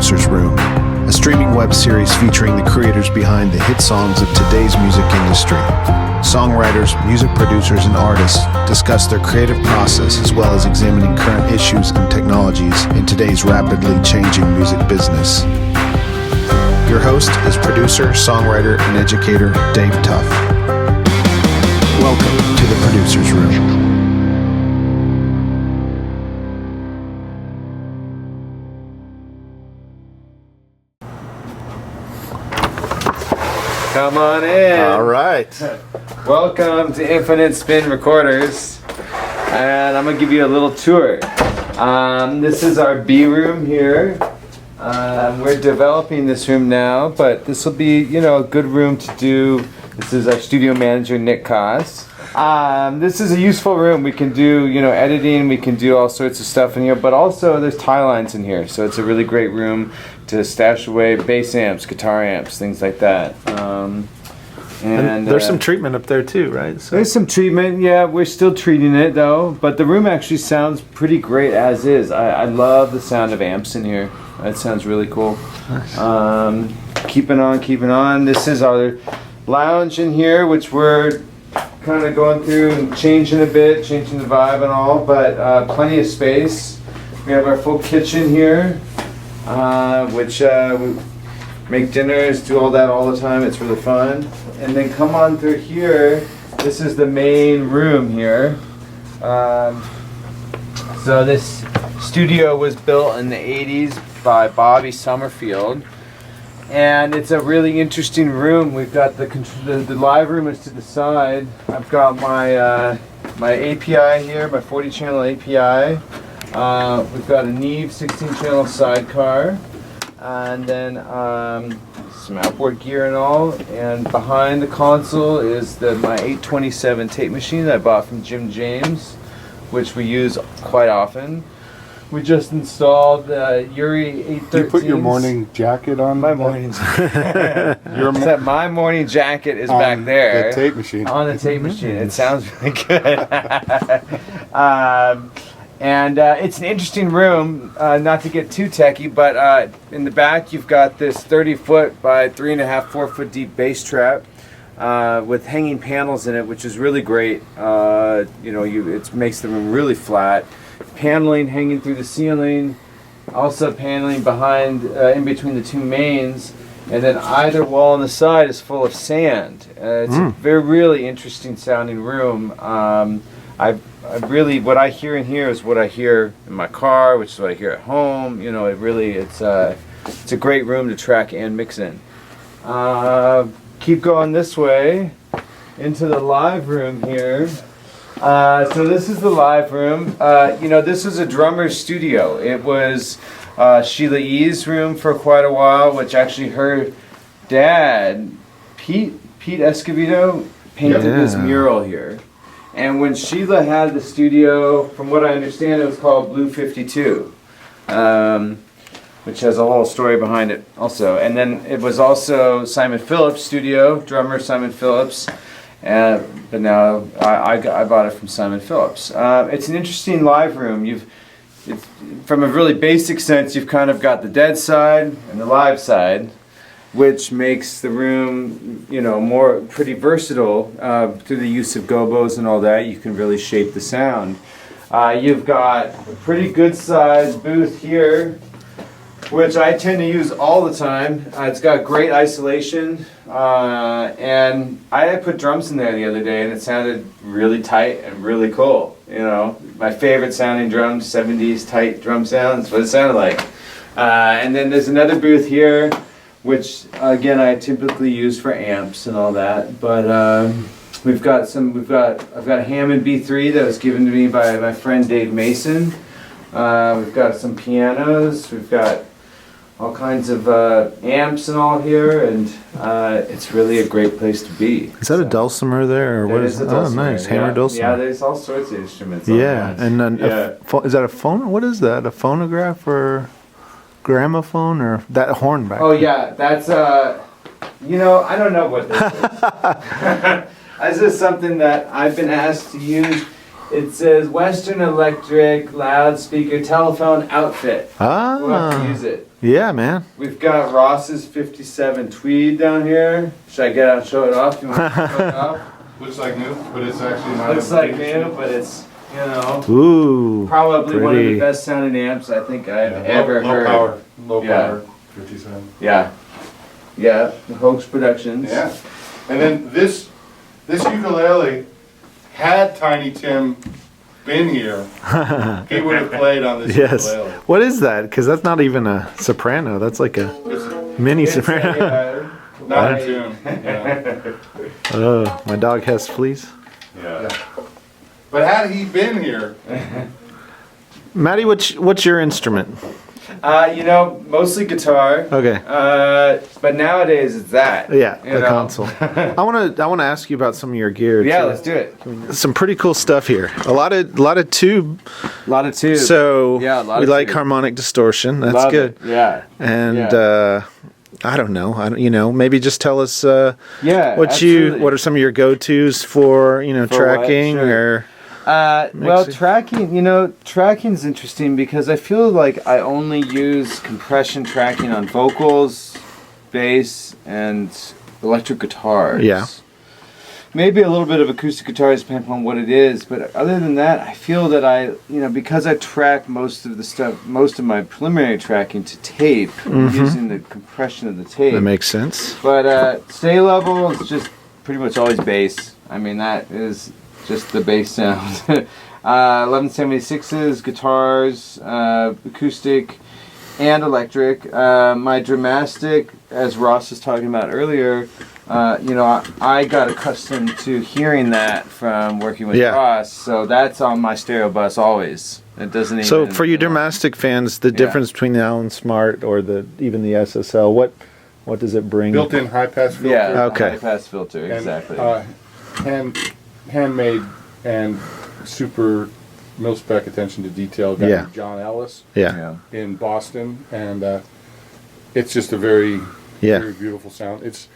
Producer's Room, a streaming web series featuring the creators behind the hit songs of today's music industry. Songwriters, music producers, and artists discuss their creative process as well as examining current issues and technologies in today's rapidly changing music business. Your host is producer, songwriter, and educator Dave Tuff. Welcome to the Producer's Room. Come on in. All right. Welcome to Infinitespin Records, and I'm gonna give you a little tour. This is our B room here. We're developing this room now, but this will be, a good room to do. This is our studio manager, Nick Koss. This is a useful room. We can do, editing. We can do all sorts of stuff in here, but also there's tie lines in here, so it's a really great room to stash away bass amps, guitar amps, things like that. And there's some treatment up there too, right? So. There's some treatment, yeah. We're still treating it though, but the room actually sounds pretty great as is. I love the sound of amps in here. That sounds really cool. Nice. Keeping on. This is our lounge in here, which we're kind of going through and changing a bit, changing the vibe and all, but plenty of space. We have our full kitchen here, which we make dinners, do all that all the time. It's really fun. And then come on through here. This is the main room here. So this studio was built in the 80s by Bobby Summerfield. And it's a really interesting room. We've got the live room is to the side. I've got my my API here, my 40-channel API. We've got a Neve 16-channel sidecar, and then some Outboard gear and all. And behind the console is my 827 tape machine that I bought from Jim James, which we use quite often. We just installed Yuri 813. You put your morning jacket on? My morning jacket. My morning jacket is back there. The tape machine. On the tape machine. It sounds really good. And it's an interesting room, not to get too techie, but in the back you've got this 30-foot by 3.5, 4-foot deep bass trap with hanging panels in it, which is really great. It makes the room really flat. Paneling hanging through the ceiling, also paneling behind, in between the two mains, and then either wall on the side is full of sand. It's a really interesting sounding room. What I hear in here is what I hear in my car, which is what I hear at home. It's a great room to track and mix in. Keep going this way into the live room here. So this is the live room. This was a drummer's studio. It was Sheila E.'s room for quite a while, which actually her dad, Pete Escovedo, painted this mural here. And when Sheila had the studio, from what I understand, it was called Blue 52, which has a whole story behind it also. And then it was also Simon Phillips' studio, drummer Simon Phillips. But now I bought it from Simon Phillips. It's an interesting live room. From a really basic sense, you've kind of got the dead side and the live side, which makes the room, more pretty versatile through the use of gobos and all that. You can really shape the sound. You've got a pretty good sized booth here, which I tend to use all the time. It's got great isolation, and I put drums in there the other day, and it sounded really tight and really cool. My favorite sounding drums, 70s tight drum sounds, what it sounded like. And then there's another booth here, which again I typically use for amps and all that. But I've got a Hammond B3 that was given to me by my friend Dave Mason. We've got some pianos. We've got all kinds of amps and all here, and it's really a great place to be. Is that a dulcimer there, or what is it? Oh, nice, hammer dulcimer. Yeah, there's all sorts of instruments. Yeah, and then is that a phone? What is that? A phonograph or gramophone or that horn back? Oh yeah, that's I don't know what this is. This is something that I've been asked to use. It says Western Electric loudspeaker telephone outfit. Ah. We'll have to use it. Yeah, man. We've got Ross's 57 Tweed down here. Should I get out and show it off? You want to show it off? Looks like new, but it's actually not. Looks like new, but it's, you know, Ooh. probably one of the pretty. best sounding amps I think I've Yeah, ever low heard. power, low Yeah. power, 57. Yeah. Yeah, the Hoax Productions. Yeah. And then this ukulele, had Tiny Tim been here, he would have played on this Yes. ukulele. What is that? Because that's not even a soprano. That's like a mini It's soprano. Not a tune. Yeah. Oh, my dog has fleas. Yeah. But had he been here, Maddie, what's your instrument? You know, mostly guitar. Okay. But nowadays it's that. Yeah, you the know? console. I wanna ask you about some of your gear. Yeah, too. let's do it. Some pretty cool stuff here. A lot of tube. A lot of tubes. So Yeah, a lot we of like tube. harmonic distortion. That's Love good. it. Yeah. And I don't know. Maybe just tell us Yeah. what absolutely. are some of your go-tos for For what? tracking Sure. or Well, Mixing. tracking's interesting because I feel like I only use compression tracking on vocals, bass, and electric guitars. Yeah. Maybe a little bit of acoustic guitars, depending on what it is. But other than that, I feel that because I track most of my preliminary tracking to tape, using the compression of the tape. that makes sense. But stay level is just pretty much always bass. I mean, that is just the bass sound. 1176s, guitars, acoustic, and electric. My Dramastic, as Ross was talking about earlier, I got accustomed to hearing that from working with Yeah. Ross, so that's on my stereo bus always. It doesn't even. So for you Dramastic fans, the difference between the Allen Smart or even the SSL, what does it bring? built-in high-pass filter. Yeah, Okay. high pass filter, and, exactly. Handmade and super mil-spec attention to detail guy Yeah. named John Ellis Yeah. in Boston, and it's just a very Yeah. very beautiful sound. It's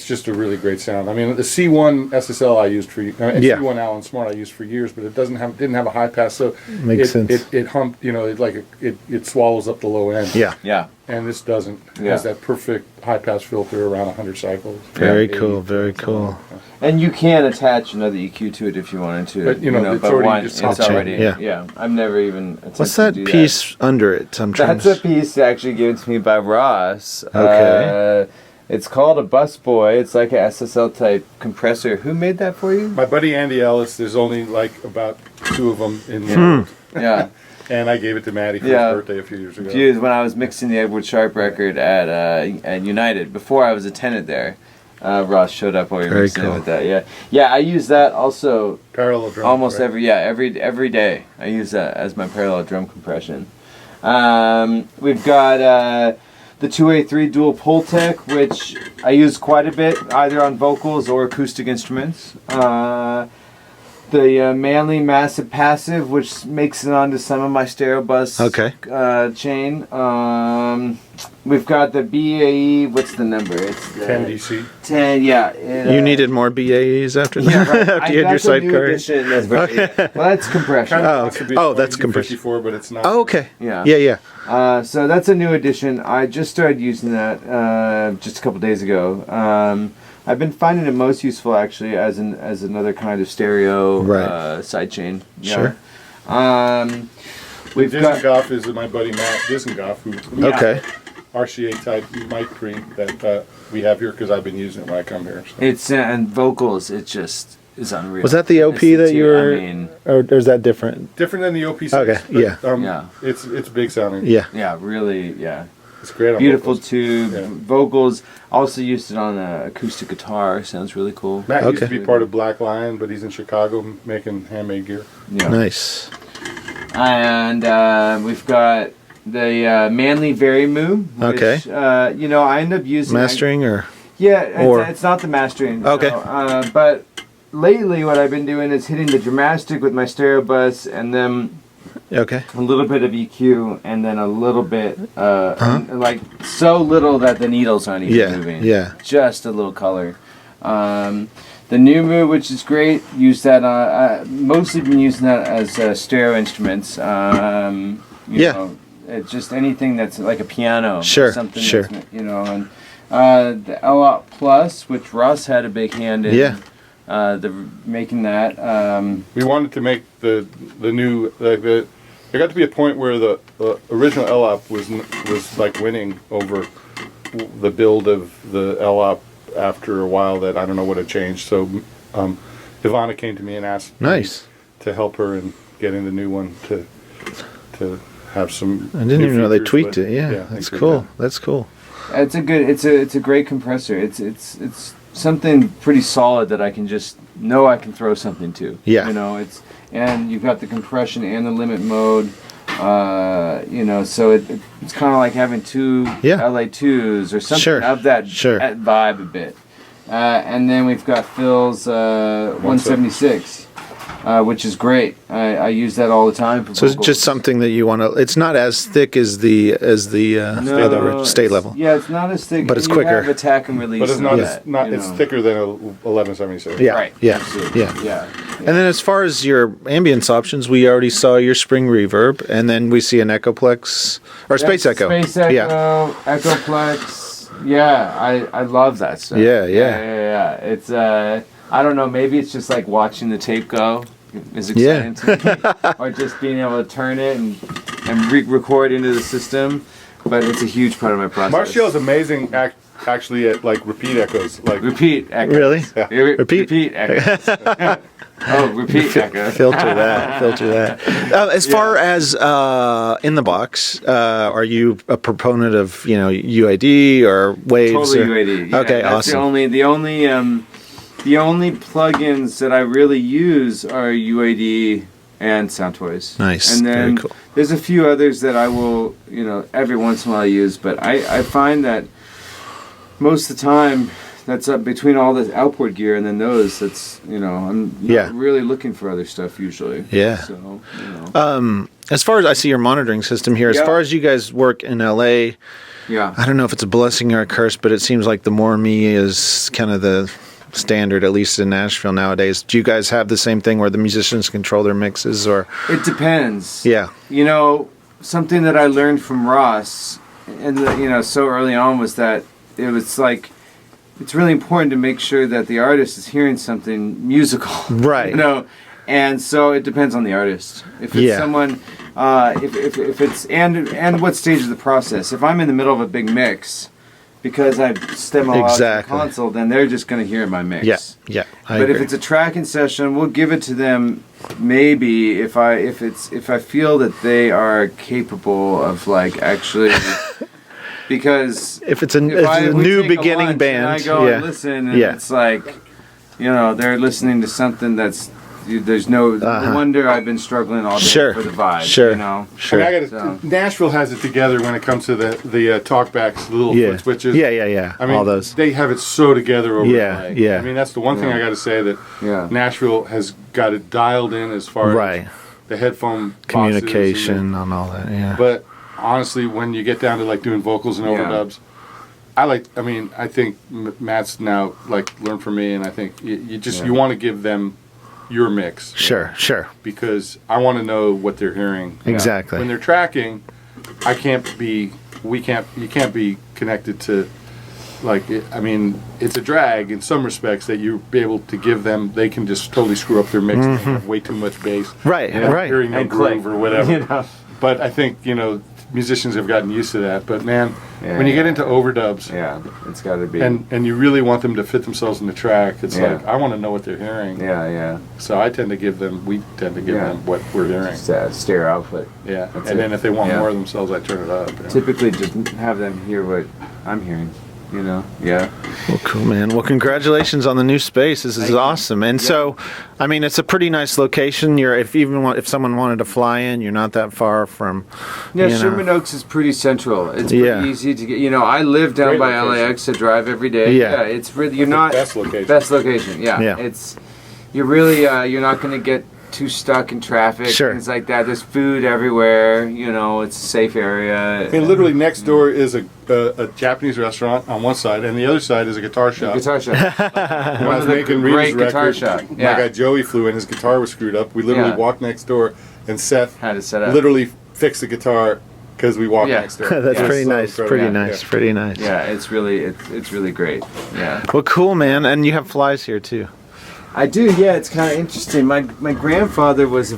just a really great sound. I mean, the C1 SSL I used for Yeah. C1 Allen Smart I used for years, but it didn't have a high pass, so Makes sense. It humped, it swallows up the low end. Yeah. Yeah. And this doesn't. It Yeah. has that perfect high pass filter around 100 cycles. Very 80, cool. Very cool. And you can attach another EQ to it if you wanted to. But, it's already just it's top chain. already. Yeah. Yeah. I've never even attempted What's to that do piece under it? I'm trying That's a piece actually given to me by Ross. Okay. It's called a Busboy. It's like a SSL type compressor. Who made that for you? My buddy Andy Ellis, there's only like about 2 of them in the world. Yeah. And I gave it to Maddie for Yeah. his birthday a few years ago. Fused when I was mixing the Edward Sharp record at United before I was a tenant there. Ross showed up while we were Very mixing cool. it with that. Yeah. Yeah, I use that also Parallel drum. almost right? every day. I use that as my parallel drum compression. We've got the 2A3 dual Pultec, which I use quite a bit, either on vocals or acoustic instruments. The Manly Massive Passive, which makes it onto some of my stereo bus chain. We've got the BAE, what's the number? It's the 10 DC. 10, yeah. It, You needed more BAEs after that? yeah, right. after you had your That's a new sidecar? edition. That's well, that's compression. Kind of Oh, wants to be oh, that's 2254, compression. but it's not. Oh, okay. Yeah. Yeah, yeah. So that's a new edition. I just started using that just a couple days ago. I've been finding it most useful actually as another kind of stereo sidechain. Sure. We've got Dizengoff is my buddy Matt Dizengoff, who Okay. RCA type mic pre that we have here because I've been using it when I come here. So. it's and vocals. It just is unreal. Was that the OP Listen that to, you were, I mean, or is that different? Different than the OP6. Okay, but, yeah. Yeah. It's big sounding. Yeah. yeah, really, yeah. It's great on Beautiful vocals. tube Yeah. vocals. Also used it on an acoustic guitar. Sounds really cool. Matt used to Okay. be part of Black Lion, but he's in Chicago making handmade gear. Yeah. Nice. And we've got the Manly Verimoo. Which, Okay. I end up using Mastering or? Yeah, Or- it's not the mastering. Okay. So, but lately, what I've been doing is hitting the Dramastic with my stereo bus, and then Okay. a little bit of EQ, and then a little bit, like so little that the needles aren't even Yeah. moving. Yeah. Just a little color. The new move, which is great, use that. Mostly been using that as stereo instruments. You Yeah. know, It's just anything that's like a piano. Sure, Something sure. That's, and the L-Op Plus, which Ross had a big hand in. Yeah. Making that. We wanted to make the new there got to be a point where the original L-Op was like winning over the build of the L-Op after a while that I don't know what had changed. So Ivana came to me and asked me to help her in getting the new one to have some. I didn't even know they tweaked it. Yeah, they that's tweaked cool. it. That's cool. It's a great compressor. It's something pretty solid that I can just know I can throw something to. Yeah. And you've got the compression and the limit mode. So it's kind of like having two LA2s or something of that vibe a bit. And then we've got Phil's 176. Which is great. I use that all the time for So it's vocals. just something that you want to. It's not as thick as the other state level. Yeah, it's not as thick, but it's you quicker. Have attack and release. But it's not. That, It's thicker than a 1176. Yeah, right. Yeah, Absolutely. yeah. And then as far as your ambience options, we already saw your spring reverb, and then we see an Echoplex or Space Echo. Space Echo, Echoplex. Yeah, I love that stuff. Yeah. It's I don't know. Maybe it's just like watching the tape go is exciting to me, or just being able to turn it and record into the system. But it's a huge part of my process. Marciel is amazing, actually, at like repeat echoes. Like repeat echoes. Really? Yeah. Repeat echoes. Repeat echoes. Filter that. As far as in the box, are you a proponent of UAD or waves? Totally UAD. Yeah, Okay, that's awesome. The only plugins that I really use are UAD and Soundtoys. Nice. And then Very cool. there's a few others that I will, every once in a while use, but I find that most of the time that's up between all the Outboard gear and then those, that's, I'm not really looking for other stuff usually. Yeah. So, As far as I see your monitoring system here, as far as you guys work in LA, I don't know if it's a blessing or a curse, but it seems like the more me is kind of the standard, at least in Nashville nowadays. Do you guys have the same thing where the musicians control their mixes, or? It depends. Yeah. Something that I learned from Ross, and so early on, was that it was like, it's really important to make sure that the artist is hearing something musical. Right. And so it depends on the artist. If it's someone, if it's, and what stage of the process. If I'm in the middle of a big mix, because I stem all out the console, then they're just going to hear my mix. Yeah. But if it's a tracking session, we'll give it to them. Maybe if I feel that they are capable of actually. Because if it's a new beginning band, and I go and listen, and it's like, they're listening to something that's, there's no wonder I've been struggling all day for the vibe. Sure. And Nashville has it together when it comes to the talkbacks, the little foot switches. Yeah. I mean, all those. They have it so together over Yeah. I mean, that's the one thing I got to say, that Nashville has got it dialed in as far as the headphone communication and all that. Yeah. But honestly, when you get down to doing vocals and overdubs, I think Matt's now learned from me, and I think you want to give them your mix. Sure. Because I want to know what they're hearing. Exactly. When they're tracking, you can't be connected to, it's a drag in some respects that you be able to give them. They can just totally screw up their mix and they have way too much bass. Right. Hearing no and groove or whatever. But I think, musicians have gotten used to that. But man, when you get into overdubs, it's got to be, and you really want them to fit themselves in the track, it's I want to know what they're hearing. So we tend to give them what we're hearing. Stereo output. And then if they want more of themselves, I turn it up. Typically, just have them hear what I'm hearing. Well, cool, man. Well, congratulations on the new space. This is awesome. And so, it's a pretty nice location. If someone wanted to fly in, you're not that far from. Sherman Oaks is pretty central. It's pretty easy to get. I live down by LAX. I drive every day. It's really best location. It's you're not going to get too stuck in traffic. Things like that. There's food everywhere. It's a safe area. Literally next door is a Japanese restaurant on one side, and the other side is a guitar shop. When I was making Rita's record, my guy Joey flew in. His guitar was screwed up. We literally walked next door, and Seth had to set up. Literally fixed the guitar because we walk next door. That's pretty So nice. incredible. Pretty Yeah. nice. Pretty nice. Yeah, it's really great. Yeah. Well, cool, man. And you have flies here too. I do, yeah. It's kind of interesting. My grandfather was a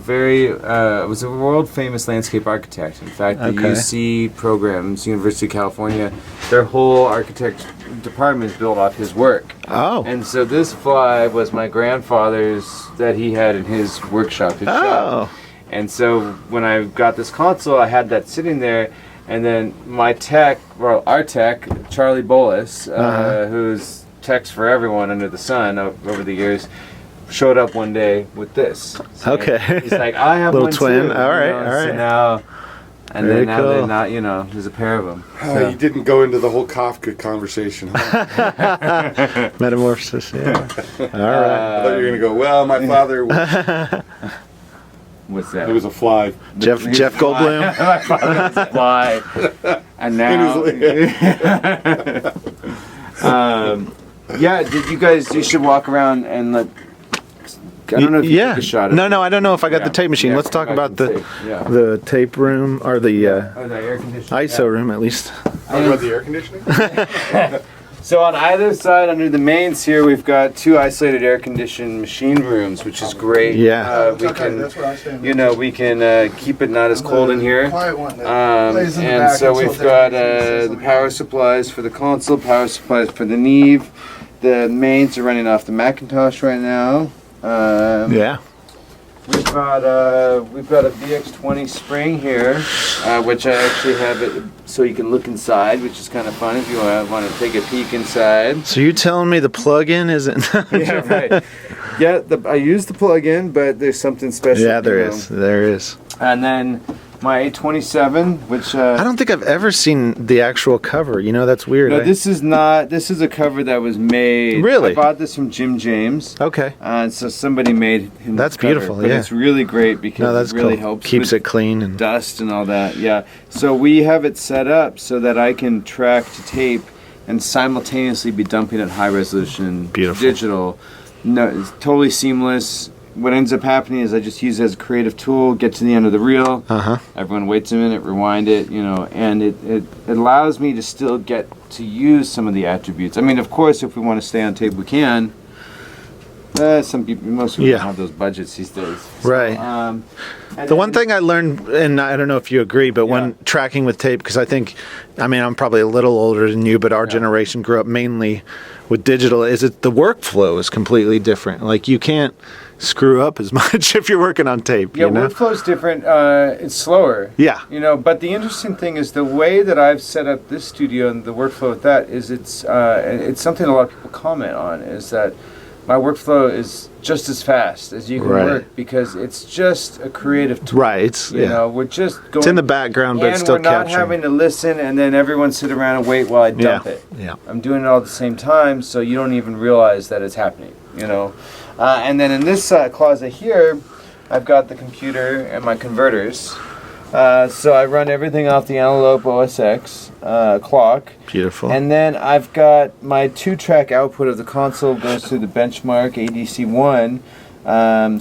world famous landscape architect. In fact, the UC programs, University of California, their whole architect department is built off his work. Oh. And so this fly was my grandfather's that he had in his workshop, his shop. And so when I got this console, I had that sitting there. And then our tech, Charlie Bolus, who's techs for everyone under the sun over the years, showed up one day with this. So Okay. he's like, I have Little one twin. too. All right, So all right. now, and Very then now cool. they're not, there's a pair of them. Oh, you didn't go into the whole Kafka conversation, huh? Metamorphosis. Yeah. All right. I thought you were going to go, well, my father was, What's that? it was a fly. Jeff Goldblum. My father was a fly. And now... yeah, you should walk around and let... I don't know if you took a shot at No, I don't know if I got the tape machine. Yeah, Let's talk come back about and tape. the tape room, or the the air conditioning. ISO room at least. Talk about the air conditioning? So on either side, under the mains here, we've got 2 isolated air-conditioned machine rooms, which is great. Yeah. We can, we can keep it not as cold in here. And so we've got the power supplies for the console, power supplies for the Neve. The mains are running off the Macintosh right now. Yeah. We've got a VX20 spring here, which I actually have it so you can look inside, which is kind of fun if you want to take a peek inside. So you're telling me the plug-in isn't? Yeah, right. Yeah, I use the plug-in, but there's something special. Yeah, there is. There is. And then my 827, which I don't think I've ever seen the actual cover. That's weird. no, this is not. This is a cover that was made. Really? I bought this from Jim James. Okay. And so somebody made him. That's this cover, beautiful, But yeah. it's really great because it really cool. helps. Keeps with it clean and dust and all that. Yeah. So we have it set up so that I can track to tape and simultaneously be dumping at high resolution digital. No, it's totally seamless. What ends up happening is I just use it as a creative tool, get to the end of the reel, everyone waits a minute, rewind it, and it allows me to still get to use some of the attributes. I mean, of course, if we want to stay on tape, we can. Most people don't have those budgets these days. So, right. The one thing I learned, and I don't know if you agree, but when tracking with tape, because I'm probably a little older than you, but our generation grew up mainly with digital, is that the workflow is completely different. Like, you can't screw up as much if you're working on tape. Yeah, workflow's different. It's slower. Yeah. But the interesting thing is the way that I've set up this studio and the workflow with that is it's something a lot of people comment on, is that my workflow is just as fast as you can work because it's just a creative tool. Right. We're just going. It's in the background, but it's still capturing. And we're not having to listen and then everyone sit around and wait while I dump it. Yeah. I'm doing it all at the same time, so you don't even realize that it's happening. And then in this closet here, I've got the computer and my converters. So I run everything off the Antelope OS X clock. Beautiful. And then I've got my 2-track output of the console goes through the Benchmark ADC1.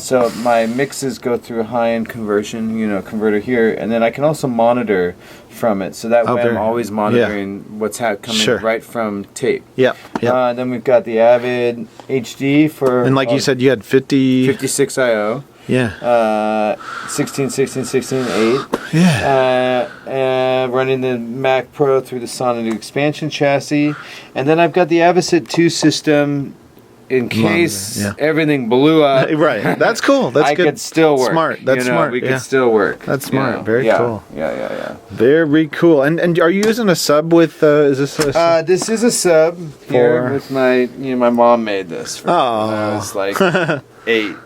So my mixes go through a high-end converter here. And then I can also monitor from it. So that way I'm always monitoring what's coming right from tape. Yep. Then we've got the Avid HD for... And like you said, you had 56 I/O. Yeah. 16, 16, 16, 8. Yeah. Running the Mac Pro through the Sonic expansion chassis. And then I've got the Avocet 2 system in case everything blew up. Right. That's cool. That's good. I could still work. Smart. That's smart. We could still work. That's smart. Very cool. Yeah. Very cool. And are you using a sub with, is this a this is a sub here with my, my mom made this for me when I was like 8,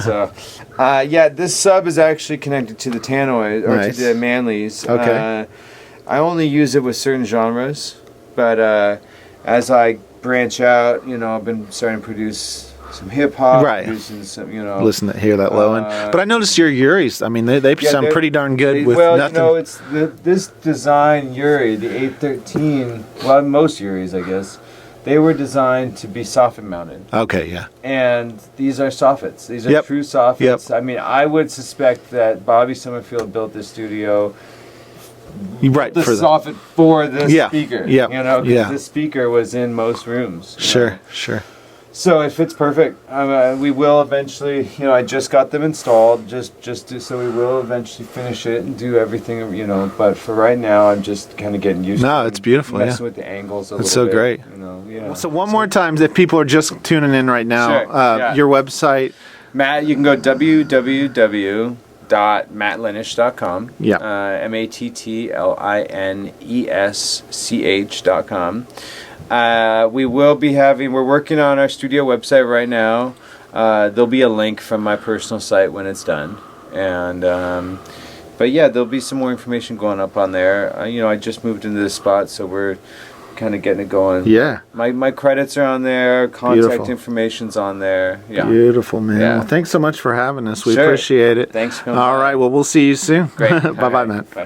so this sub is actually connected to the Tannoy or to the Manleys. Okay. I only use it with certain genres, but as I branch out, I've been starting to produce some hip hop, producing some, listen to hear that low end. But I noticed your Uris. I mean, they sound pretty darn good with nothing. It's this design Uri, the 813. Well, most Uris, I guess. They were designed to be soffit mounted. Okay, yeah. And these are soffits. These are true soffits. I mean, I would suspect that Bobby Summerfield built this studio Right. the soffit for this speaker. Yeah. You know, because this speaker was in most rooms. Sure. So it fits perfect. We will eventually, you know, I just got them installed, so we will eventually finish it and do everything, you know. But for right now, I'm just kind of getting used to it. No, it's beautiful. Messing with the angles a it's little so bit. Great. You know, yeah. So one more time, if people are just tuning in right now, your website. Matt, you can go www.mattlinesch.com. Yeah. MattLinesch.com. We're working on our studio website right now. There'll be a link from my personal site when it's done. And, but yeah, there'll be some more information going up on there. You know, I just moved into this spot, so we're kind of getting it going. Yeah. My credits are on there. Contact information's on there. Yeah. Beautiful, man. Yeah. Well, thanks so much for having us. We appreciate it. Thanks for coming. All right. Well, we'll see you soon. Great. Bye-bye, Matt. Bye.